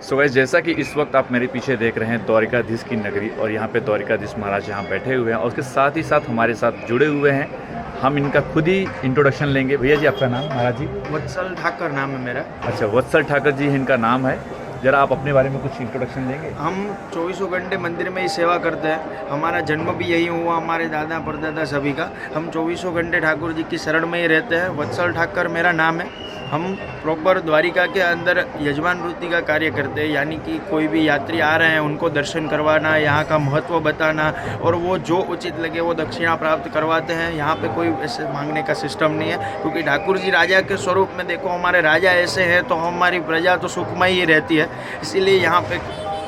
So guys, जैसा कि इस वक्त आप मेरे पीछे देख रहे हैं द्वारिकाधीश की नगरी, और यहाँ पे द्वारिकाधीश महाराज यहाँ बैठे हुए हैं और उसके साथ ही साथ हमारे साथ जुड़े हुए हैं। हम इनका खुद ही इंट्रोडक्शन लेंगे। भैया जी, आपका नाम? महाराज जी? वत्सल ठाकर नाम है मेरा। अच्छा, वत्सल ठाकर जी इनका नाम है। ज़रा आप अपने बारे में कुछ इंट्रोडक्शन देंगे? हम 24 घंटे मंदिर में ही सेवा करते हैं। हमारा जन्म भी यही हुआ, हमारे दादा परदादा सभी का। हम 24 घंटे ठाकुर जी की शरण में ही रहते हैं। वत्सल ठाकर मेरा नाम है। हम प्रॉपर द्वारिका के अंदर यजमान वृत्ति का कार्य करते हैं, यानी कि कोई भी यात्री आ रहे हैं उनको दर्शन करवाना, यहाँ का महत्व बताना, और वो जो उचित लगे वो दक्षिणा प्राप्त करवाते हैं। यहाँ पे कोई ऐसे मांगने का सिस्टम नहीं है, क्योंकि ठाकुर जी राजा के स्वरूप में, देखो हमारे राजा ऐसे हैं तो हमारी प्रजा तो सुखमय ही रहती है। इसीलिए यहाँ पे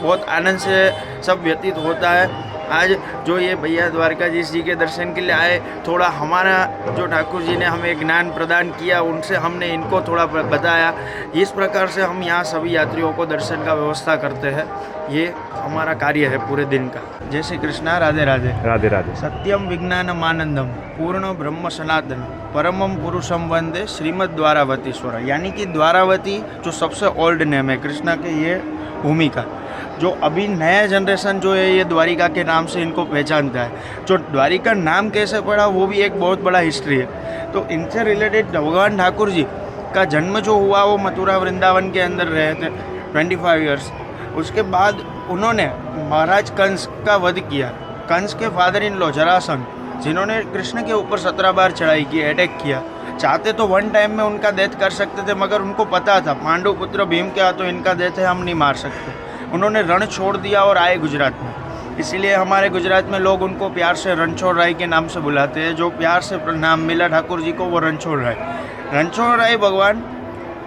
बहुत आनंद से सब व्यतीत होता है। आज जो ये भैया द्वारकाधीश जी के दर्शन के लिए आए, थोड़ा हमारा जो ठाकुर जी ने हमें ज्ञान प्रदान किया, उनसे हमने इनको थोड़ा बताया। इस प्रकार से हम यहाँ सभी यात्रियों को दर्शन का व्यवस्था करते हैं। ये हमारा कार्य है पूरे दिन का। जय श्री कृष्णा। राधे राधे। राधे राधे। सत्यम विज्ञानम आनंदम पूर्ण ब्रह्म सनातन परमम पुरुषम वंदे श्रीमद द्वारावतीश्वर। यानी कि द्वारावती जो सबसे ओल्ड नेम है कृष्णा के, ये भूमिका जो अभी नया जनरेशन जो है ये द्वारिका के नाम से इनको पहचानता है। जो द्वारिका नाम कैसे पड़ा वो भी एक बहुत बड़ा हिस्ट्री है। तो इनसे रिलेटेड भगवान ठाकुर जी का जन्म जो हुआ वो मथुरा वृंदावन के अंदर रहे थे 25 ईयर्स। उसके बाद उन्होंने महाराज कंस का वध किया। कंस के फादर इन लॉ जरासंध, जिन्होंने कृष्ण के ऊपर 17 बार चढ़ाई की, अटैक किया। चाहते तो वन टाइम में उनका डेथ कर सकते थे, मगर उनको पता था पांडु पुत्र भीम के हाथों इनका डेथ है, हम नहीं मार सकते। उन्होंने रण छोड़ दिया और आए गुजरात में। इसीलिए हमारे गुजरात में लोग उनको प्यार से रणछोड़ राय के नाम से बुलाते हैं। जो प्यार से नाम मिला ठाकुर जी को वो रणछोड़ राय। रणछोड़ राय भगवान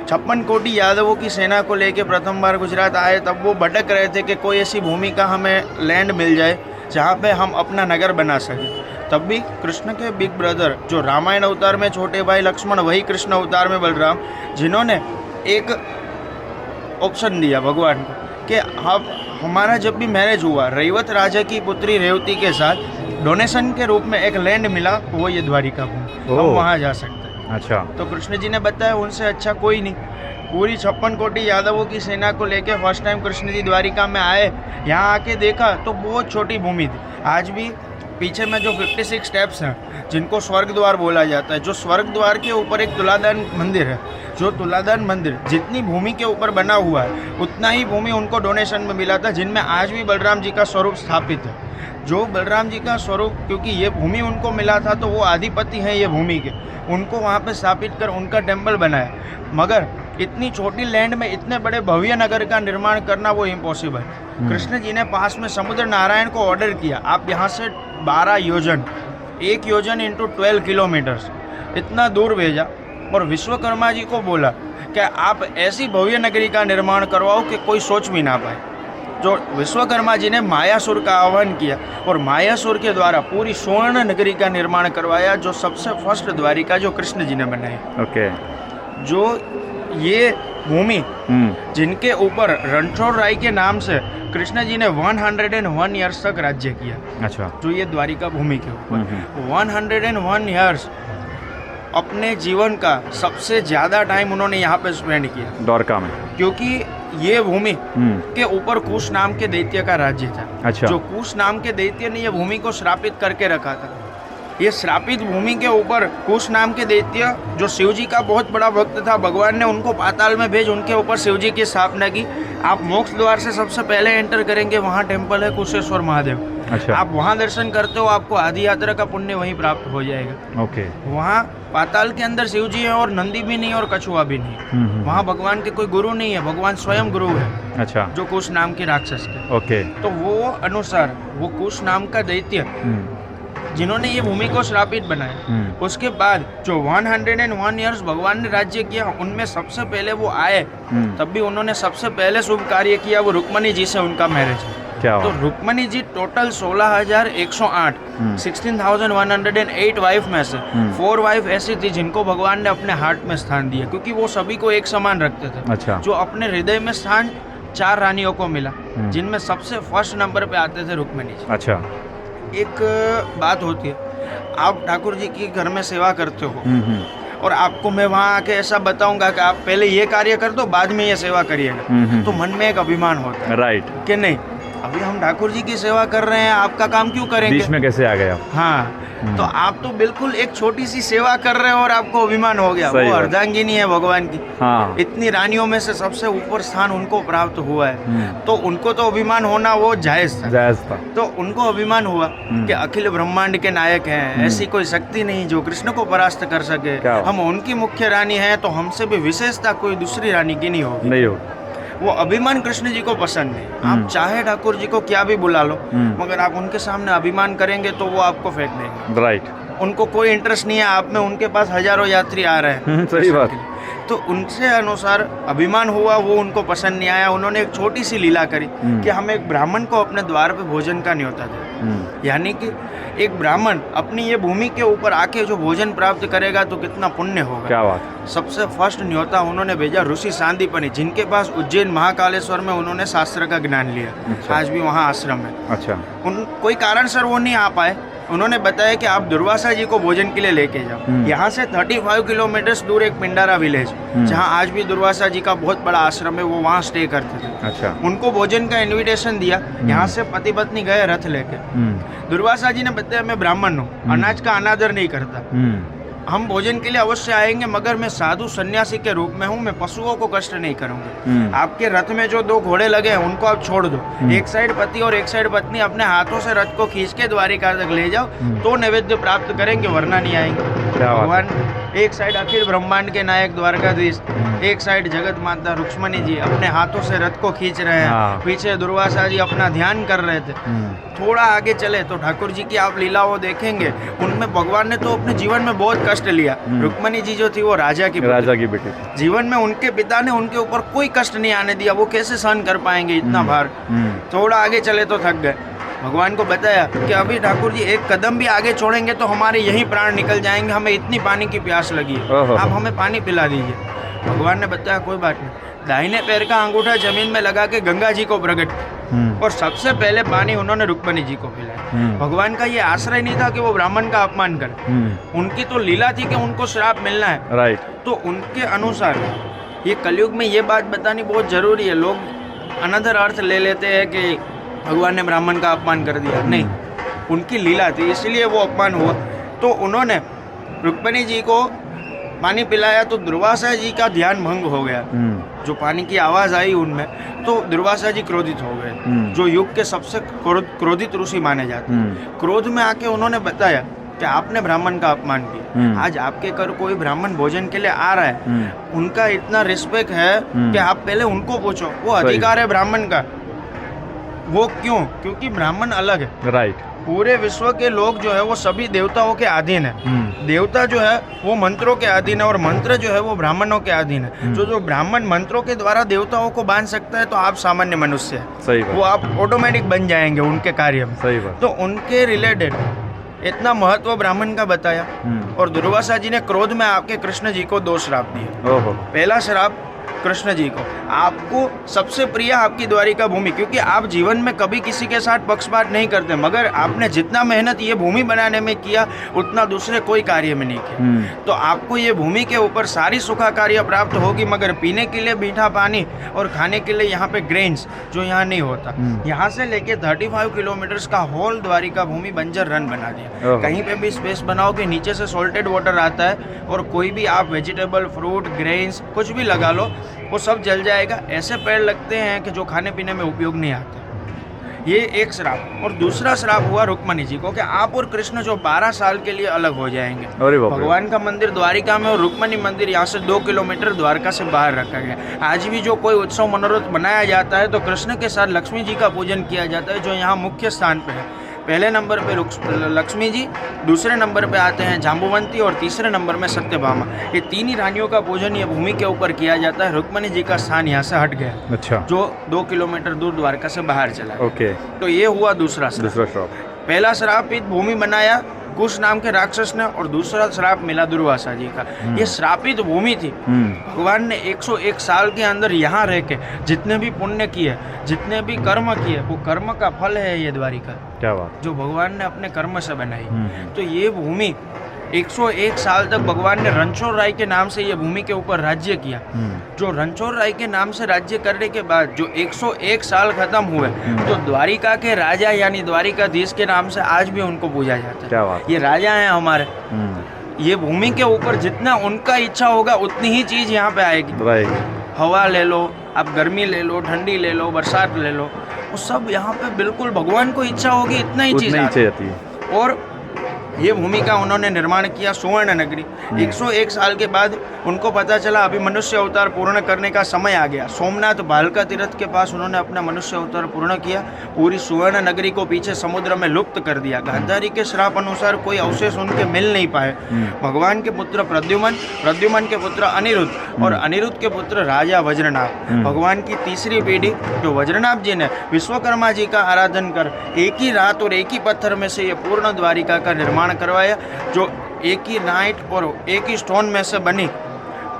56 कोटि यादवों की सेना को लेके प्रथम बार गुजरात आए। तब वो भटक रहे थे कि कोई ऐसी भूमि का हमें लैंड मिल जाए जहाँ पे हम अपना नगर बना सकें। तब भी कृष्ण के बिग ब्रदर जो रामायण अवतार में छोटे भाई लक्ष्मण, वही कृष्ण अवतार में बलराम, जिन्होंने एक ऑप्शन दिया भगवान को कि हमारा जब भी मैरिज हुआ रैवत राजा की पुत्री रेवती के साथ, डोनेशन के रूप में एक लैंड मिला, वो ये द्वारिका भूमि, हम वहाँ जा सकते हैं। अच्छा। तो कृष्ण जी ने बताया उनसे अच्छा कोई नहीं। पूरी 56 कोटि यादवों की सेना को लेके फर्स्ट टाइम कृष्ण जी द्वारिका में आए। यहाँ आके देखा तो बहुत छोटी भूमि थी। आज भी पीछे में जो 56 स्टेप्स हैं जिनको स्वर्ग द्वार बोला जाता है, जो स्वर्ग द्वार के ऊपर एक तुलादान मंदिर है, जो तुलादान मंदिर जितनी भूमि के ऊपर बना हुआ है उतना ही भूमि उनको डोनेशन में मिला था, जिनमें आज भी बलराम जी का स्वरूप स्थापित है। जो बलराम जी का स्वरूप, क्योंकि ये भूमि उनको मिला था तो वो अधिपति हैं ये भूमि के, उनको वहाँ पे स्थापित कर उनका टेम्पल बनाया। मगर इतनी छोटी लैंड में इतने बड़े भव्य नगर का निर्माण करना वो इम्पॉसिबल। कृष्ण जी ने पास में समुद्र नारायण को ऑर्डर किया, आप यहाँ से 12 योजन, 1 योजन इंटू 12 किलोमीटर्स इतना दूर भेजा, और विश्वकर्मा जी को बोला कि आप ऐसी भव्य नगरी का निर्माण करवाओ कि कोई सोच भी ना पाए। जो विश्वकर्मा जी ने मायासुर का आह्वान किया और मायासुर के द्वारा पूरी स्वर्ण नगरी का निर्माण करवाया, जो सबसे फर्स्ट द्वारिका जो कृष्ण जी ने बनाई। ओके। जो ये भूमि जिनके ऊपर रणछोड़ राय के नाम से कृष्ण जी ने 101 ईयर्स तक राज्य किया। अच्छा। जो ये द्वारिका भूमि के ऊपर 101 ईयर्स अपने जीवन का सबसे ज्यादा टाइम उन्होंने यहाँ पे स्पेंड किया द्वारका में, क्योंकि ये भूमि के ऊपर कुश नाम के दैत्य का राज्य था। अच्छा। जो कुश नाम के दैत्य ने ये भूमि को श्रापित करके रखा था। ये श्रापित भूमि के ऊपर कुश नाम के दैत्य जो शिव जी का बहुत बड़ा भक्त था, भगवान ने उनको पाताल में भेज उनके ऊपर शिव जी की स्थापना की। आप मोक्ष द्वार से सबसे पहले एंटर करेंगे, वहाँ टेम्पल है कुशेश्वर महादेव। अच्छा। आप वहाँ दर्शन करते हो, आपको आदि यात्रा का पुण्य वहीं प्राप्त हो जाएगा। ओके। वहाँ पाताल के अंदर शिव जी है और नंदी भी नहीं और कछुआ भी नहीं। वहाँ भगवान के कोई गुरु नहीं है, भगवान स्वयं गुरु है। अच्छा। जो कुश नाम के राक्षस के। ओके। तो वो अनुसार वो कुश नाम का दैत्य जिन्होंने ये भूमि को श्रापित बनाया, उसके बाद जो 101 ईयर्स भगवान ने राज्य किया, उनमें सबसे पहले वो आए, तब भी उन्होंने सबसे पहले शुभ कार्य किया, वो रुक्मणी जी से उनका मैरिज है। क्या तो रुक्मणी जी टोटल 16,108 16,108 वाइफ में से 4 वाइफ ऐसी थी जिनको भगवान ने अपने हार्ट में स्थान दिया, क्योंकि वो सभी को एक समान रखते थे। अच्छा। जो अपने हृदय में स्थान 4 रानियों को मिला, जिनमें सबसे फर्स्ट नंबर पे आते थे रुक्मणी जी। अच्छा। एक बात होती है, आप ठाकुर जी की घर में सेवा करते हो और आपको मैं वहाँ आके ऐसा बताऊंगा कि आप पहले ये कार्य कर दो, बाद में ये सेवा करिएगा, तो मन में एक अभिमान होता है राइट कि नहीं, अभी हम ठाकुर जी की सेवा कर रहे हैं, आपका काम क्यों करेंगे। बीच में कैसे आ गए आप? हाँ, तो आप तो बिल्कुल एक छोटी सी सेवा कर रहे हो और आपको अभिमान हो गया। सही वो बात। अर्धांगिनी है भगवान की, हाँ इतनी रानियों में से सबसे ऊपर स्थान उनको प्राप्त हुआ है, तो उनको तो अभिमान होना वो जायज था। जायज था। तो उनको अभिमान हुआ कि अखिल ब्रह्मांड के नायक हैं, ऐसी कोई शक्ति नहीं जो कृष्ण को परास्त कर सके, क्या बात। हम उनकी मुख्य रानी हैं, तो हमसे भी विशेषता कोई दूसरी रानी की नहीं होगी। नहीं हो। वो अभिमान कृष्ण जी को पसंद है। आप चाहे ठाकुर जी को क्या भी बुला लो, मगर आप उनके सामने अभिमान करेंगे तो वो आपको फेंक देंगे। राइट उनको कोई इंटरेस्ट नहीं है आप में, उनके पास हजारों यात्री आ रहे हैं। सही बात। तो उनसे अनुसार अभिमान हुआ, वो उनको पसंद नहीं आया। उन्होंने एक छोटी सी लीला करी कि हम एक ब्राह्मण को अपने द्वार पे भोजन का न्योता दें, यानी कि एक ब्राह्मण अपनी ये भूमि के ऊपर आके जो भोजन प्राप्त करेगा तो कितना पुण्य होगा। क्या बात। सबसे फर्स्ट न्योता उन्होंने भेजा ऋषि सांदीपनि, जिनके पास उज्जैन महाकालेश्वर में उन्होंने शास्त्र का ज्ञान लिया। अच्छा। आज भी वहाँ आश्रम है। अच्छा। उन कोई कारण सर वो नहीं आ पाए। उन्होंने बताया कि आप दुर्वासा जी को भोजन के लिए लेके जाओ। यहाँ से 35 किलोमीटर दूर एक पिंडारा विलेज, जहाँ आज भी दुर्वासा जी का बहुत बड़ा आश्रम है, वो वहाँ स्टे करते थे। अच्छा। उनको भोजन का इनविटेशन दिया। यहाँ से पति पत्नी गए रथ लेके। दुर्वासा जी ने बताया मैं ब्राह्मण हूँ, अनाज का अनादर नहीं करता, हम भोजन के लिए अवश्य आएंगे, मगर मैं साधु सन्यासी के रूप में हूँ, मैं पशुओं को कष्ट नहीं करूंगा। आपके रथ में जो 2 घोड़े लगे हैं उनको आप छोड़ दो, एक साइड पति और एक साइड पत्नी अपने हाथों से रथ को खींच के द्वारिका तक ले जाओ, तो नैवेद्य प्राप्त करेंगे, वरना नहीं आएंगे। भगवान एक साइड अखिल ब्रह्मांड के नायक द्वारकाधीश, एक साइड जगत माता रुक्मणी जी अपने हाथों से रथ को खींच रहे हैं, पीछे दुर्वासा जी अपना ध्यान कर रहे थे। थोड़ा आगे चले तो ठाकुर जी की आप लीलाओं देखेंगे, उनमें भगवान ने तो अपने जीवन में बहुत कष्ट लिया। रुक्मणी जी जो थी वो राजा की बेटी, जीवन में उनके पिता ने उनके ऊपर कोई कष्ट नहीं आने दिया, वो कैसे सहन कर पाएंगे इतना भार। थोड़ा आगे चले तो थक गए। भगवान को बताया कि अभी ठाकुर जी एक कदम भी आगे छोड़ेंगे तो हमारे यही प्राण निकल जाएंगे, हमें इतनी पानी की प्यास लगी है, आप हमें पानी पिला दीजिए। भगवान ने बताया कोई बात नहीं, दाहिने पैर का अंगूठा जमीन में लगा के गंगा जी को प्रकट, और सबसे पहले पानी उन्होंने रुक्मणी जी को पिलाया। भगवान का ये आश्रय नहीं था कि वो ब्राह्मण का अपमान करे, उनकी तो लीला थी कि उनको श्राप मिलना है। राइट। तो उनके अनुसार ये कलयुग में ये बात बतानी बहुत जरूरी है। लोग अनदर अर्थ ले लेते हैं कि भगवान ने ब्राह्मण का अपमान कर दिया, नहीं, उनकी लीला थी इसलिए वो अपमान हुआ। तो उन्होंने रुक्मणी जी को पानी पिलाया तो दुर्वासा जी का ध्यान भंग हो गया। जो पानी की आवाज़ आई उनमें, तो दुर्वासा जी क्रोधित हो गए, जो युग के सबसे क्रोधित ऋषि माने जाते हैं। क्रोध में आके उन्होंने बताया कि आपने ब्राह्मण का अपमान किया, आज आपके घर कोई ब्राह्मण भोजन के लिए आ रहा है, उनका इतना रिस्पेक्ट है कि आप पहले उनको पूछो, वो अधिकार है ब्राह्मण का। वो क्यों? क्योंकि ब्राह्मण अलग है। राइट। पूरे विश्व के लोग जो है वो सभी देवताओं के अधीन है। देवता जो है वो मंत्रों के अधीन है, और मंत्र जो है वो ब्राह्मणों के अधीन है। जो ब्राह्मण मंत्रों के द्वारा देवताओं को बांध सकता है, तो आप सामान्य मनुष्य है, सही बात। वो आप ऑटोमेटिक बन जाएंगे उनके कार्य में। सही बात। तो उनके रिलेटेड इतना महत्व ब्राह्मण का बताया, और दुर्वासा जी ने क्रोध में आपके कृष्ण जी को 2 श्राप दिए। ओहो। पहला श्राप कृष्ण जी को, आपको सबसे प्रिय आपकी द्वारिका भूमि, क्योंकि आप जीवन में कभी किसी के साथ पक्षपात नहीं करते, मगर आपने जितना मेहनत ये भूमि बनाने में किया उतना दूसरे कोई कार्य में नहीं किया। तो आपको ये भूमि के ऊपर सारी सुखाकार्य प्राप्त होगी, मगर पीने के लिए मीठा पानी और खाने के लिए यहाँ पे ग्रेन्स जो यहाँ नहीं होता। यहाँ से लेके 35 किलोमीटर का होल द्वारिका भूमि बंजर रन बना दिया। कहीं पे भी स्पेस बनाओ कि नीचे से सॉल्टेड वाटर आता है, और कोई भी आप वेजिटेबल, फ्रूट, ग्रेन्स कुछ भी लगा लो वो सब जल जाएगा। ऐसे पेड़ लगते हैं कि जो खाने पीने में उपयोग नहीं आते। ये एक श्राप। और दूसरा श्राप हुआ रुक्मणी जी को कि आप और कृष्ण जो 12 साल के लिए अलग हो जाएंगे। भगवान का मंदिर द्वारिका में और रुक्मणी मंदिर यहाँ से 2 किलोमीटर द्वारका से बाहर रखा गया। आज भी जो कोई उत्सव मनोरथ बनाया जाता है तो कृष्ण के साथ लक्ष्मी जी का पूजन किया जाता है, जो यहाँ मुख्य स्थान पर है। पहले नंबर पे लक्ष्मी जी, दूसरे नंबर पे आते हैं जाम्बुवंती, और तीसरे नंबर में सत्यभामा। ये 3 ही रानियों का पूजन ये भूमि के ऊपर किया जाता है। रुक्मणी जी का स्थान यहाँ से हट गया। अच्छा। जो 2 किलोमीटर दूर द्वारका से बाहर चला। ओके। तो ये हुआ दूसरा श्राप। पहला श्रापित भूमि बनाया कुश नाम के राक्षस ने, और दूसरा श्राप मिला दुर्वासा जी का। ये श्रापित भूमि थी। भगवान ने 101 साल के अंदर यहाँ रह के जितने भी पुण्य किए, जितने भी कर्म किए, वो कर्म का फल है ये द्वारिका। क्या बात। जो भगवान ने अपने कर्म से बनाई। तो ये भूमि 101 साल तक भगवान ने रणछोड़ राय के नाम से ये भूमि के ऊपर राज्य किया। जो रणछोड़ राय के नाम से राज्य करने के बाद जो 101 साल खत्म हुए तो द्वारिका के राजा यानी द्वारिकाधीश के नाम से आज भी उनको पूजा जाता है। क्या बात। ये राजा हैं हमारे। ये भूमि के ऊपर जितना उनका इच्छा होगा उतनी ही चीज यहाँ पे आएगी। राइट। हवा ले लो, आप गर्मी ले लो, ठंडी ले लो, बरसात ले लो, वो सब यहाँ पे बिल्कुल भगवान को इच्छा होगी इतना ही चीज आती है। और ये भूमि का उन्होंने निर्माण किया सुवर्ण नगरी। 101 साल के बाद उनको पता चला अभी मनुष्य अवतार पूर्ण करने का समय आ गया। सोमनाथ भालका तीर्थ के पास उन्होंने अपना मनुष्य अवतार पूर्ण किया। पूरी सुवर्ण नगरी को पीछे समुद्र में लुप्त कर दिया। गांधारी के श्राप अनुसार कोई अवशेष उनके मिल नहीं पाए। भगवान के पुत्र प्रद्युमन, प्रद्युमन के पुत्र अनिरुद्ध और अनिरुद्ध के पुत्र राजा वज्रनाभ, भगवान की तीसरी पीढ़ी जो वज्रनाभ जी ने विश्वकर्मा जी का आराधन कर एक ही रात और एक ही पत्थर में से ये पूर्ण द्वारिका का निर्माण करवाया, जो एक ही नाइट और एक ही स्टोन में से बनी।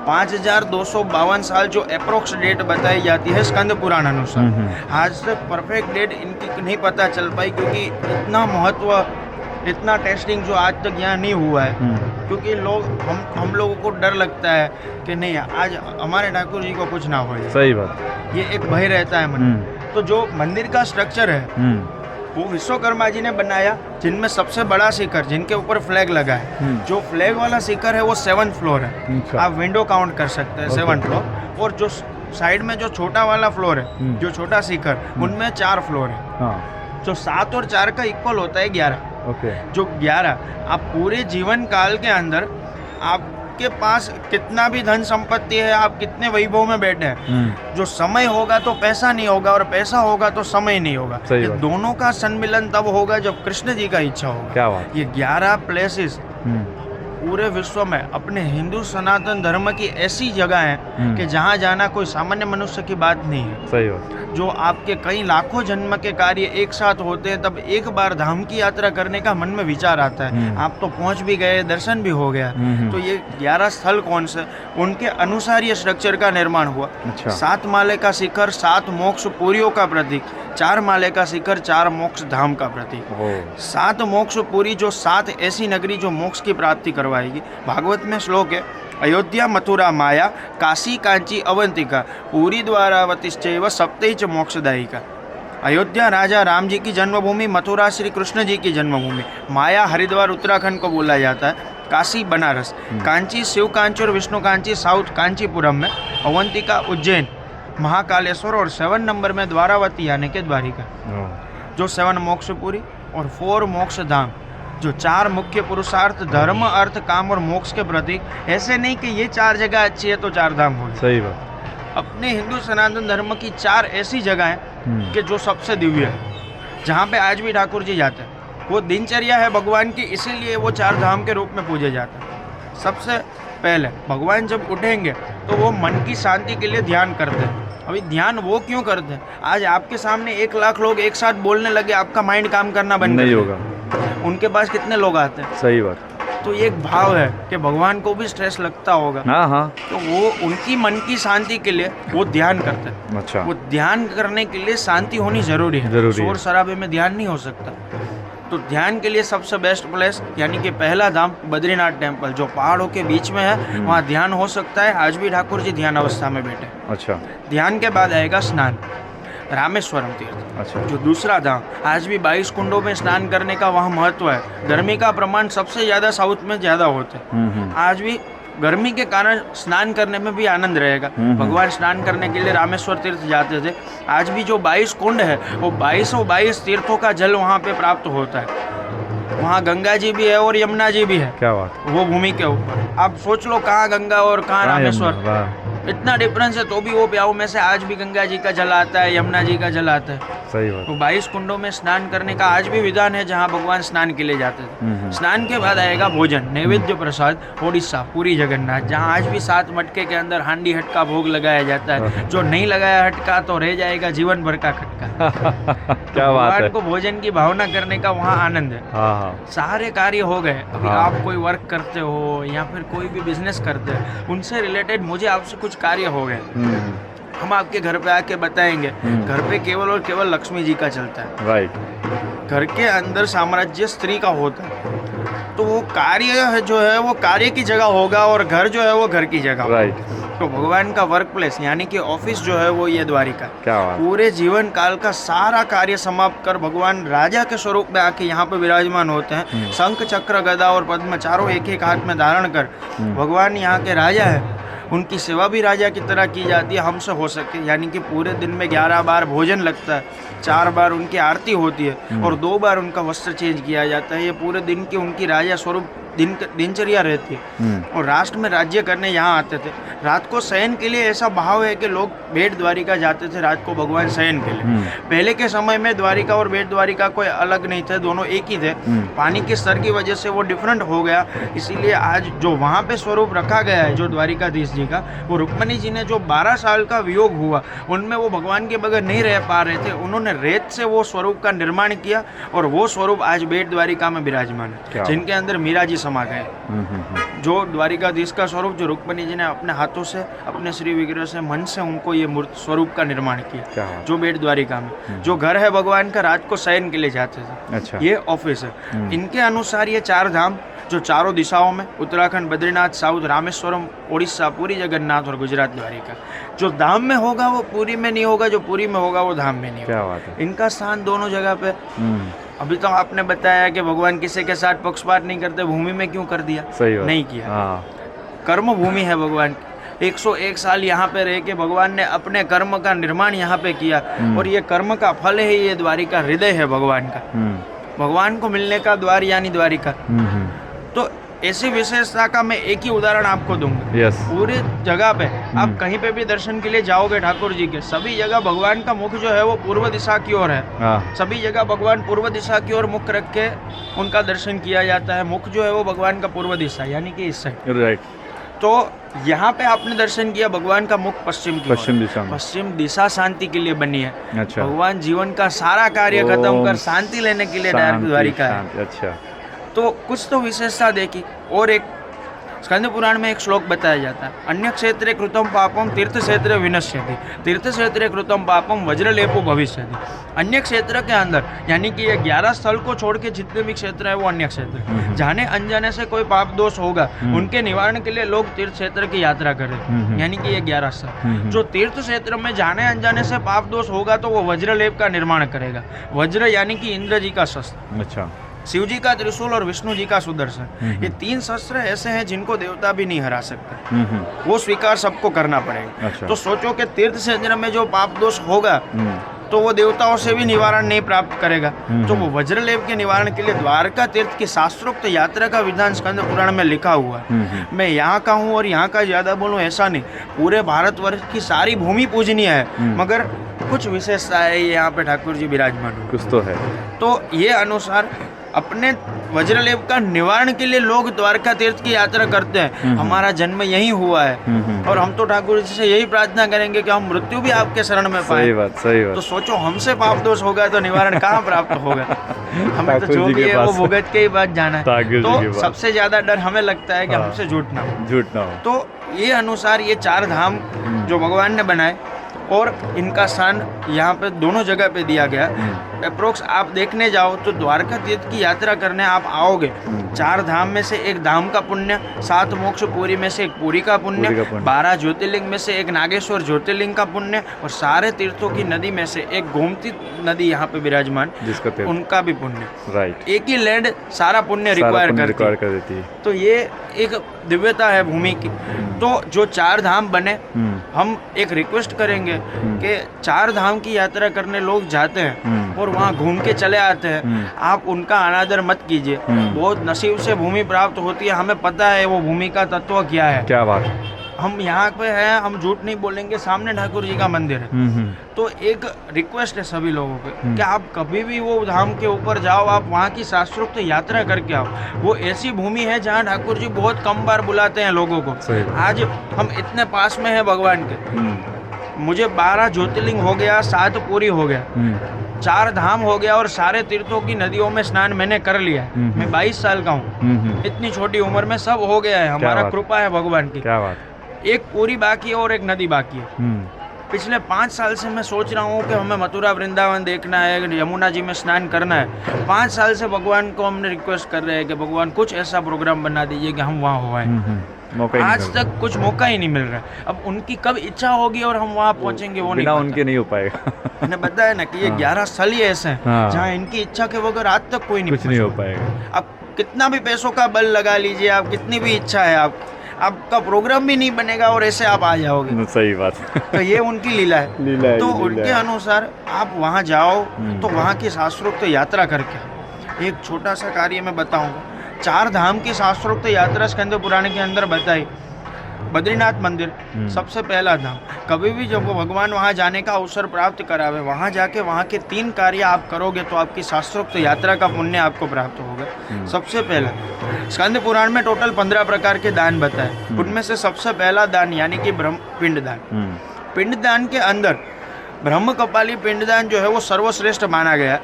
5252 साल जो अप्रोक्स डेट बताई जाती है स्कंद पुराण अनुसार। आज तक परफेक्ट डेट इनकी नहीं पता चल पाई क्योंकि इतना महत्व, इतना टेस्टिंग जो आज तक यहाँ नहीं हुआ है। क्योंकि लोग हम लोगों को डर लगता है कि नहीं आज हमारे ठाकुर जी को कुछ ना हो। सही बात। ये एक भय रहता है मन में। तो जो मंदिर का स्ट्रक्चर है वो विश्वकर्मा जी ने बनाया, जिनमें सबसे बड़ा शिखर जिनके ऊपर फ्लैग लगा है, जो फ्लैग वाला शिखर है वो 7th फ्लोर है। आप विंडो काउंट कर सकते हैं 7th फ्लोर। और जो साइड में जो छोटा वाला फ्लोर है, जो छोटा शिखर, उनमें 4 फ्लोर है। जो 7 और 4 का इक्वल होता है 11। जो 11 आप पूरे जीवन काल के अंदर आपके पास कितना भी धन संपत्ति है, आप कितने वैभव में बैठे हैं, जो समय होगा तो पैसा नहीं होगा और पैसा होगा तो समय नहीं होगा। ये दोनों का सम्मिलन तब होगा जब कृष्ण जी का इच्छा होगा। क्या बात। ये 11 प्लेसेस पूरे विश्व में अपने हिंदू सनातन धर्म की ऐसी जगह है कि जहाँ जाना कोई सामान्य मनुष्य की बात नहीं है। सही बात। जो आपके कई लाखों जन्म के कार्य एक साथ होते हैं, तब एक बार धाम की यात्रा करने का मन में विचार आता है। आप तो पहुंच भी गए, दर्शन भी हो गया। तो ये 11 स्थल कौन से, उनके अनुसार ये स्ट्रक्चर का निर्माण हुआ। 7 माले का शिखर 7 मोक्ष पुरियों का प्रतीक, 4 माले का शिखर 4 मोक्ष धाम का प्रतीक। 7 मोक्ष पुरी जो 7 ऐसी नगरी जो मोक्ष की प्राप्ति करवाएगी। भागवत में श्लोक है, अयोध्या मथुरा माया काशी कांची अवंतिका पूरी द्वारावतीश्चैव सप्तैच मोक्षदायिका। अयोध्या राजा राम जी की जन्मभूमि, मथुरा श्री कृष्ण जी की जन्मभूमि, माया हरिद्वार उत्तराखंड को बोला जाता है, काशी बनारस, कांची शिव कांची और विष्णु कांची साउथ कांचीपुरम में, अवंतिका उज्जैन, महाकालेश्वर और 7 नंबर में द्वारावती यानी कि द्वारिका। जो 7 मोक्षपुरी और 4 मोक्ष धाम, जो 4 मुख्य पुरुषार्थ धर्म अर्थ काम और मोक्ष के प्रतीक। ऐसे नहीं कि ये 4 जगह अच्छी है तो 4 धाम हो। सही बात। अपने हिंदू सनातन धर्म की 4 ऐसी जगह हैं कि जो सबसे दिव्य है, जहाँ पे आज भी ठाकुर जी जाते हैं। वो दिनचर्या है भगवान की, इसीलिए वो 4 धाम के रूप में पूजे जाते हैं। सबसे पहले भगवान जब उठेंगे तो वो मन की शांति के लिए ध्यान करते हैं। अभी ध्यान वो क्यों करते हैं, आज आपके सामने 1 लाख लोग एक साथ बोलने लगे, आपका माइंड काम करना बंद नहीं होगा। उनके पास कितने लोग आते हैं। सही बात। तो ये एक भाव है कि भगवान को भी स्ट्रेस लगता होगा। तो वो उनकी मन की शांति के लिए वो ध्यान करते हैं। अच्छा। वो ध्यान करने के लिए शांति होनी जरूरी है। शोर शराबे में ध्यान नहीं हो सकता। तो ध्यान के लिए सबसे बेस्ट प्लेस यानी कि पहला धाम बद्रीनाथ टेम्पल, जो पहाड़ों के बीच में है, वहाँ ध्यान हो सकता है। आज भी ठाकुर जी ध्यान अवस्था में बैठे। अच्छा। ध्यान के बाद आएगा स्नान, रामेश्वरम तीर्थ। अच्छा। जो दूसरा धाम, आज भी 22 कुंडों में स्नान करने का वहाँ महत्व है। गर्मी का प्रमाण सबसे ज़्यादा साउथ में ज़्यादा होता है। आज भी गर्मी के कारण स्नान करने में भी आनंद रहेगा। भगवान स्नान करने के लिए रामेश्वर तीर्थ जाते थे। आज भी जो 22 कुंड है वो 22 तीर्थों का जल वहाँ पे प्राप्त होता है। वहाँ गंगा जी भी है और यमुना जी भी है। क्या बात। वो भूमि के ऊपर आप सोच लो, कहाँ गंगा और कहाँ रामेश्वर, इतना डिफरेंस है। तो भी वो ब्याह में से आज भी गंगा जी का जल आता है, यमुना जी का जल आता है। सही बात। तो 22 कुंडों में स्नान करने का आज भी विधान है, जहाँ भगवान स्नान के लिए जाते थे। स्नान के बाद आएगा भोजन, नैवेद्य प्रसाद, ओडिशा पुरी जगन्नाथ, जहाँ आज भी 7 मटके के अंदर हांडी हटका भोग लगाया जाता है। जो नहीं लगाया हटका तो रह जाएगा जीवन भर का खटका। क्या बात है। भगवान को भोजन की भावना करने का वहाँ आनंद है। सारे कार्य हो गए। अभी आप कोई वर्क करते हो या फिर कोई भी बिजनेस करते हो, उनसे रिलेटेड मुझे आपसे कुछ कार्य हो गए, हम आपके घर पे आके बताएंगे। घर पे केवल और केवल लक्ष्मी जी का चलता है। राइट। घर के अंदर साम्राज्य स्त्री का होता है। तो वो कार्य है जो है वो कार्य की जगह होगा और घर जो है वो घर की जगह होगा। राइट, तो भगवान का वर्क प्लेस यानी कि ऑफिस जो है वो ये द्वारिका है। क्या बात। पूरे जीवन काल का सारा कार्य समाप्त कर भगवान राजा के स्वरूप में आके यहाँ पे विराजमान होते हैं। शंख चक्र गदा और पद्म चारों एक एक हाथ में धारण कर भगवान यहाँ के राजा है। उनकी सेवा भी राजा की तरह की जाती है हमसे हो सके, यानी कि पूरे दिन में 11 बार भोजन लगता है, 4 बार उनकी आरती होती है और 2 बार उनका वस्त्र चेंज किया जाता है। ये पूरे दिन की उनकी राजा स्वरूप दिनचर्या रहती है। और राष्ट्र में राज्य करने यहाँ आते थे। रात को शयन के लिए ऐसा भाव है कि लोग बेट द्वारिका जाते थे रात को भगवान शयन के लिए। पहले के समय में द्वारिका और बेट द्वारिका कोई अलग नहीं थे, दोनों एक ही थे। पानी के स्तर की वजह से वो डिफरेंट हो गया, इसीलिए आज जो वहाँ पे स्वरूप रखा गया है जो द्वारिकाधीश जी का, वो रुक्मणी जी ने जो 12 साल का वियोग हुआ उनमें वो भगवान के बगैर नहीं रह पा रहे थे, उन्होंने रेत से वो स्वरूप का निर्माण किया और वो स्वरूप आज बेट द्वारिका में विराजमान है, जिनके अंदर मीरा जी समा गए। जो द्वारिकाधीश का स्वरूप जो रुक्मणी जी ने अपने हाथों से अपने श्री विग्रह से मन से उनको ये मूर्त स्वरूप का निर्माण किया, जो बेट द्वारिका में जो घर है भगवान का, रात को शयन के लिए जाते थे। अच्छा। ये ऑफिस है। इनके अनुसार ये 4 धाम जो चारों दिशाओं में उत्तराखंड, बद्रीनाथ, साउथ, रामेश्वरम, उड़ीसा, पुरी जगन्नाथ और गुजरात द्वारिका, जो धाम में होगा वो पुरी में नहीं होगा, जो पुरी में होगा वो धाम में नहीं होगा। क्या बात है। इनका स्थान दोनों जगह पे। अभी तो आपने बताया कि भगवान किसी के साथ पक्षपात नहीं करते, भूमि में क्यों कर दिया? सही बात। नहीं किया। हाँ। कर्म भूमि है भगवान की। 101 साल यहाँ पे रह के भगवान ने अपने कर्म का निर्माण यहाँ पे किया और ये कर्म का फल है, ये द्वारिका हृदय है भगवान का। भगवान को मिलने का द्वार यानी द्वारिका। तो ऐसी विशेषता का मैं एक ही उदाहरण आपको दूंगा। यस। पूरी जगह पे आप कहीं पे भी दर्शन के लिए जाओगे ठाकुर जी के, सभी जगह भगवान का मुख जो है वो पूर्व दिशा की ओर है। सभी जगह भगवान पूर्व दिशा की ओर मुख रख के उनका दर्शन किया जाता है। मुख जो है वो भगवान का पूर्व दिशा यानी कि इस साइड। राइट। तो यहाँ पे आपने दर्शन किया, भगवान का मुख पश्चिम की ओर। पश्चिम दिशा शांति के लिए बनी है। अच्छा। भगवान जीवन का सारा कार्य खत्म कर शांति लेने के लिए डायरेक्ट द्वारिका है। अच्छा। तो कुछ तो विशेषता देखी। और एक स्कंद पुराण में एक श्लोक बताया जाता है, अन्य क्षेत्रे कृतम पापम तीर्थ क्षेत्रे विनश्यति, तीर्थ क्षेत्रे कृतम पापम वज्रलेपो भविष्यति। अन्य क्षेत्र के अंदर यानी कि ये 11 स्थल को छोड़ के जितने भी क्षेत्र है वो अन्य क्षेत्र, जाने अनजाने से कोई पाप दोष होगा उनके निवारण के लिए लोग तीर्थ क्षेत्र की यात्रा करें, यानी कि ये 11 स्थल। जो तीर्थ क्षेत्र में जाने अनजाने से पाप दोष होगा तो वो वज्रलेप का निर्माण करेगा। वज्र यानी कि इंद्र जी का शस्त्र। अच्छा। शिव जी का त्रिशूल और विष्णु जी का सुदर्शन, ये 3 शस्त्र ऐसे हैं जिनको देवता भी नहीं हरा सकते। वो स्वीकार सबको करना पड़ेगा। अच्छा। तो सोचो कि तीर्थ क्षेत्र में जो पाप दोष होगा तो वो देवताओं से भी निवारण नहीं प्राप्त करेगा। तो वो वज्रलेप के निवारण के लिए द्वारका तीर्थ की शास्त्रोक्त यात्रा का विधान स्कंद पुराण में लिखा हुआ है। मैं यहाँ का हूँ और यहाँ का ज्यादा बोलूँ ऐसा नहीं, पूरे भारतवर्ष की सारी भूमि पूजनीय है, मगर कुछ विशेषता है यहाँ पे ठाकुर जी विराजमान हुए। कुछ तो है। तो ये अनुसार अपने वज्रलेप का निवारण के लिए लोग द्वारका तीर्थ की यात्रा करते हैं। हमारा जन्म यहीं हुआ है और हम तो ठाकुर जी से यही प्रार्थना करेंगे कि हम मृत्यु भी आपके शरण में पाएं। सही बात, सही बात। तो सोचो हमसे पाप दोष होगा तो निवारण कहाँ प्राप्त होगा? हमें तो जो भी है वो भुगत के ही बात जाना है। तो सबसे ज्यादा डर हमें लगता है कि हमसे झूठ ना हो। तो ये अनुसार ये 4 धाम जो भगवान ने बनाए और इनका स्थान यहाँ पे दोनों जगह पे दिया गया। अप्रोक्स आप देखने जाओ तो द्वारका तीर्थ की यात्रा करने आप आओगे, 4 धाम में से एक धाम का पुण्य, 7 मोक्ष पुरी में से एक पुरी का पुण्य, 12 ज्योतिर्लिंग में से एक नागेश्वर ज्योतिर्लिंग का पुण्य और सारे तीर्थों की नदी में से एक गोमती नदी यहाँ पे विराजमान उनका भी पुण्य। राइट। एक ही लैंड सारा पुण्य रिक्वायर कर देती है। तो ये एक दिव्यता है भूमि की। तो जो 4 धाम बने, हम एक रिक्वेस्ट करेंगे कि 4 धाम की यात्रा करने लोग जाते हैं और वहाँ घूम के चले आते हैं, आप उनका अनादर मत कीजिए। बहुत नसीब से भूमि प्राप्त होती है, हमें पता है वो भूमि का तत्व क्या है। क्या बात। हम यहाँ पे हैं, हम झूठ नहीं बोलेंगे, सामने ठाकुर जी का मंदिर है। तो एक रिक्वेस्ट है सभी लोगों पे कि आप कभी भी वो धाम के ऊपर जाओ, आप वहाँ की शास्त्रोक्त यात्रा करके आओ। वो ऐसी भूमि है जहाँ ठाकुर जी बहुत कम बार बुलाते हैं लोगों को। आज हम इतने पास में हैं भगवान के, मुझे 12 ज्योतिर्लिंग हो गया, 7 पूरी हो गया, 4 धाम हो गया और सारे तीर्थों की नदियों में स्नान मैंने कर लिया है। मैं 22 साल का हूँ, इतनी छोटी उम्र में सब हो गया है, हमारा कृपा है भगवान की। क्या बात। एक पूरी बाकी है और एक नदी बाकी है। पिछले 5 साल से मैं सोच रहा हूँ कि हमें मथुरा वृंदावन देखना है, यमुना जी में स्नान करना है। 5 साल से भगवान को हमने रिक्वेस्ट कर रहे हैं कि भगवान कुछ ऐसा प्रोग्राम बना दीजिए कि हम वहाँ हो आए। मौका ही नहीं आज मिल रहा। तक कुछ मौका ही नहीं मिल रहा है। अब उनकी कब इच्छा होगी और हम वहाँ पहुँचेंगे वो नहीं बिना पता। उनके नहीं हो पाएगा। मैंने बताया ना कि ये 11 स्थल ही ऐसे हैं हाँ। जहाँ इनकी इच्छा के बगैर आज तक कोई नहीं कुछ नहीं हो पहुंचा। पाएगा। अब कितना भी पैसों का बल लगा लीजिए, आप कितनी भी इच्छा है, आपका प्रोग्राम भी नहीं बनेगा और ऐसे आप आ जाओगे। सही बात। तो ये उनकी लीला है। लीला है, तो लीला उनके है। अनुसार आप वहाँ जाओ तो वहाँ की शास्त्रोक्त यात्रा करके आओ। एक छोटा सा कार्य मैं बताऊंगा। 4 धाम की शास्त्रोक्त यात्रा स्कंद पुराण के अंदर बताई। बद्रीनाथ मंदिर सबसे पहला धाम। कभी भी जब वो भगवान वहाँ जाने का अवसर प्राप्त करावे, वहाँ जाके वहाँ के 3 कार्य आप करोगे तो आपकी शास्त्रोक्त यात्रा का पुण्य आपको प्राप्त होगा। सबसे पहला, स्कंद पुराण में टोटल 15 प्रकार के दान बताए। उनमें से सबसे पहला दान यानी कि ब्रह्म पिंडदान। पिंडदान के अंदर ब्रह्म कपाली पिंडदान जो है वो सर्वश्रेष्ठ माना गया।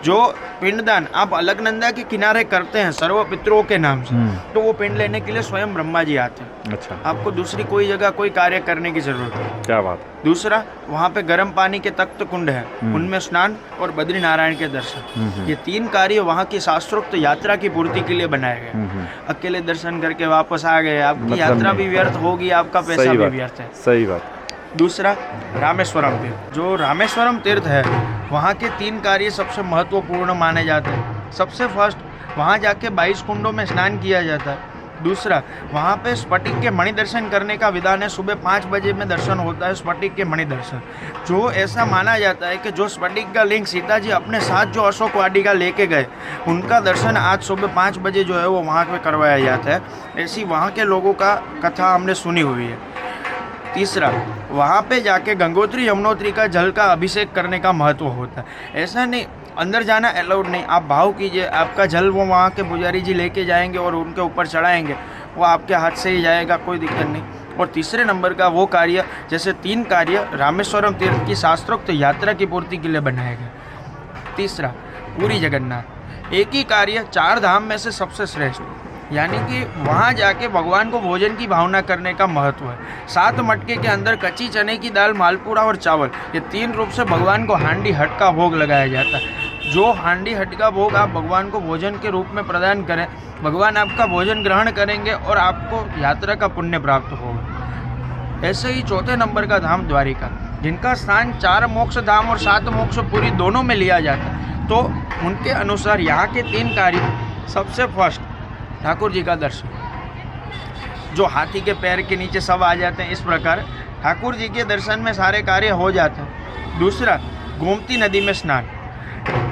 जो पिंडदान आप अलकनंदा के किनारे करते हैं सर्व पितरों के नाम से, तो वो पिंड लेने के लिए स्वयं ब्रह्मा जी आते हैं। अच्छा, आपको दूसरी कोई जगह कोई कार्य करने की जरूरत है। क्या बात। दूसरा, वहाँ पे गर्म पानी के तख्त कुंड है, उनमें स्नान और बद्री नारायण के दर्शन। ये 3 कार्य वहाँ की शास्त्रोक्त यात्रा की पूर्ति के लिए बनाए गए। अकेले दर्शन करके वापस आ गए, आपकी मतलब यात्रा नहीं। भी व्यर्थ होगी, आपका पैसा सही भी बात, व्यर्थ है। सही बात। दूसरा, रामेश्वरम तीर्थ। जो रामेश्वरम तीर्थ है, वहाँ के 3 कार्य सबसे महत्वपूर्ण माने जाते हैं। सबसे फर्स्ट, वहाँ जाके 22 कुंडों में स्नान किया जाता है। दूसरा, वहाँ पे स्फटिक के मणि दर्शन करने का विधान है। सुबह 5 बजे में दर्शन होता है स्फटिक के मणि दर्शन। जो ऐसा माना जाता है कि जो स्फटिक का लिंग सीता जी अपने साथ जो अशोक वाटिका लेके गए, उनका दर्शन आज सुबह 5 बजे जो है वो वहाँ पे करवाया जाता है। ऐसी वहाँ के लोगों का कथा हमने सुनी हुई है। तीसरा, वहाँ पे जाके गंगोत्री यमुनोत्री का जल का अभिषेक करने का महत्व होता है। ऐसा नहीं अंदर जाना अलाउड नहीं, आप भाव कीजिए, आपका जल वो वहाँ के पुजारी जी लेके जाएंगे और उनके ऊपर चढ़ाएंगे, वो आपके हाथ से ही जाएगा, कोई दिक्कत नहीं। और तीसरे नंबर का वो कार्य, जैसे 3 कार्य रामेश्वरम तीर्थ की शास्त्रोक्त यात्रा की पूर्ति के लिए बनाए गए। तीसरा, पूरी जगन्नाथ। एक ही कार्य 4 धाम में से सबसे श्रेष्ठ, यानी कि वहाँ जाके भगवान को भोजन की भावना करने का महत्व है। 7 मटके के अंदर कच्ची चने की दाल, मालपुड़ा और चावल, ये 3 रूप से भगवान को हांडी हट का भोग लगाया जाता है। जो हांडी हट का भोग आप भगवान को भोजन के रूप में प्रदान करें, भगवान आपका भोजन ग्रहण करेंगे और आपको यात्रा का पुण्य प्राप्त होगा। ऐसे ही चौथे नंबर का धाम द्वारिका, जिनका स्थान 4 मोक्ष धाम और 7 मोक्ष पुरी दोनों में लिया जाता है। तो उनके अनुसार यहाँ के 3 कार्य, सबसे फर्स्ट ठाकुर जी का दर्शन, जो हाथी के पैर के नीचे सब आ जाते हैं, इस प्रकार ठाकुर जी के दर्शन में सारे कार्य हो जाते हैं। दूसरा, गोमती नदी में स्नान।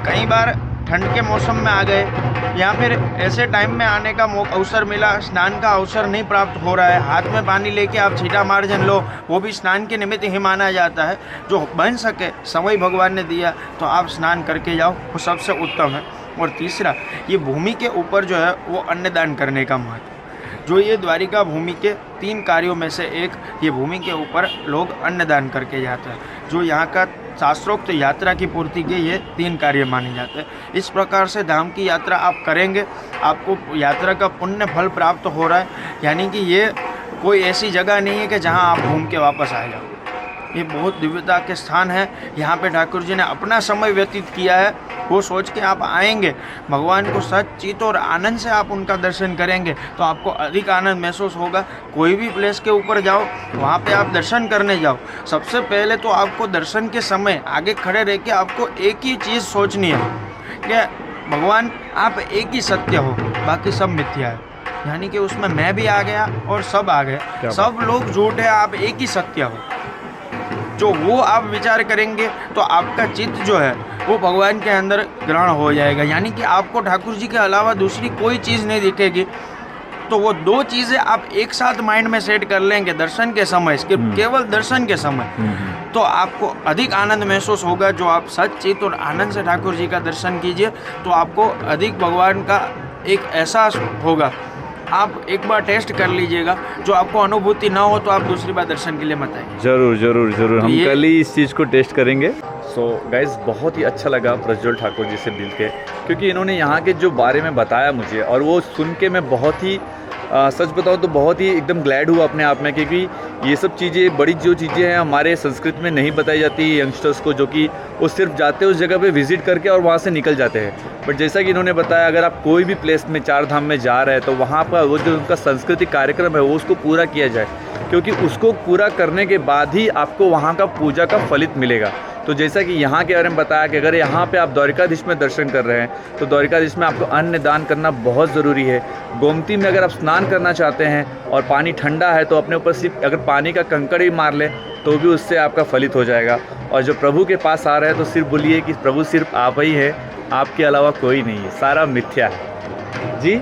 कई बार ठंड के मौसम में आ गए या फिर ऐसे टाइम में आने का अवसर मिला, स्नान का अवसर नहीं प्राप्त हो रहा है, हाथ में पानी लेके आप छीटा मार्जन लो, वो भी स्नान के निमित्त ही माना जाता है। जो बन सके, समय भगवान ने दिया तो आप स्नान करके जाओ, वो सबसे उत्तम है। और तीसरा, ये भूमि के ऊपर जो है वो अन्नदान करने का महत्व। जो ये द्वारिका भूमि के 3 कार्यों में से एक, ये भूमि के ऊपर लोग अन्नदान करके जाते हैं। जो यहाँ का शास्त्रोक्त यात्रा की पूर्ति के ये 3 कार्य माने जाते हैं। इस प्रकार से धाम की यात्रा आप करेंगे, आपको यात्रा का पुण्य फल प्राप्त हो रहा है। यानी कि ये कोई ऐसी जगह नहीं है कि जहाँ आप घूम के वापस आ जाओ। ये बहुत दिव्यता के स्थान है। यहाँ पे ठाकुर जी ने अपना समय व्यतीत किया है। वो सोच के आप आएंगे, भगवान को सच चित और आनंद से आप उनका दर्शन करेंगे तो आपको अधिक आनंद महसूस होगा। कोई भी प्लेस के ऊपर जाओ, वहाँ पे आप दर्शन करने जाओ, सबसे पहले तो आपको दर्शन के समय आगे खड़े रह के आपको एक ही चीज़ सोचनी है कि भगवान आप एक ही सत्य हो, बाकी सब मिथ्या है। यानी कि उसमें मैं भी आ गया और सब आ गए, सब लोग झूठ है, आप एक ही सत्य हो। जो वो आप विचार करेंगे तो आपका चित्त जो है वो भगवान के अंदर ग्रहण हो जाएगा। यानी कि आपको ठाकुर जी के अलावा दूसरी कोई चीज़ नहीं दिखेगी। तो वो 2 चीज़ें आप एक साथ माइंड में सेट कर लेंगे दर्शन के समय, केवल दर्शन के समय, तो आपको अधिक आनंद महसूस होगा। जो आप सच्चित और आनंद से ठाकुर जी का दर्शन कीजिए तो आपको अधिक भगवान का एक एहसास होगा। आप एक बार टेस्ट कर लीजिएगा, जो आपको अनुभूति ना हो तो आप दूसरी बार दर्शन के लिए मत आइए। जरूर जरूर जरूर, तो हम कल ही इस चीज़ को टेस्ट करेंगे। सो गाइज, बहुत ही अच्छा लगा प्रज्वल ठाकुर जी से मिल के, क्योंकि इन्होंने यहाँ के जो बारे में बताया मुझे, और वो सुन के मैं बहुत ही सच बताऊँ तो बहुत ही एकदम ग्लैड हुआ अपने आप में, क्योंकि ये सब चीज़ें बड़ी जो चीज़ें हैं हमारे संस्कृत में नहीं बताई जाती यंगस्टर्स को, जो कि वो सिर्फ जाते हैं उस जगह पे विज़िट करके और वहाँ से निकल जाते हैं। बट जैसा कि इन्होंने बताया, अगर आप कोई भी प्लेस में चार धाम में जा रहे हैं तो वहाँ पर वो जो उनका सांस्कृतिक कार्यक्रम है वो उसको पूरा किया जाए, क्योंकि उसको पूरा करने के बाद ही आपको वहाँ का पूजा का फलित मिलेगा। तो जैसा कि यहाँ के बारे में बताया कि अगर यहाँ पे आप द्वारिकाधीश में दर्शन कर रहे हैं तो द्वारिकाधीश में आपको अन्न दान करना बहुत ज़रूरी है। गोमती में अगर आप स्नान करना चाहते हैं और पानी ठंडा है तो अपने ऊपर सिर्फ अगर पानी का कंकड़ ही मार लें तो भी उससे आपका फलित हो जाएगा। और जो प्रभु के पास आ रहे हैं तो सिर्फ बोलिए कि प्रभु सिर्फ आप ही है, आपके अलावा कोई नहीं है, सारा मिथ्या है जी।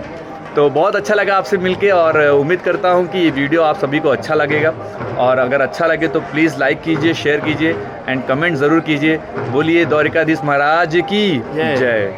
तो बहुत अच्छा लगा आपसे मिलके और उम्मीद करता हूँ कि ये वीडियो आप सभी को अच्छा लगेगा। और अगर अच्छा लगे तो प्लीज़ लाइक कीजिए, शेयर कीजिए एंड कमेंट ज़रूर कीजिए। बोलिए द्वारिकाधीश महाराज की जय।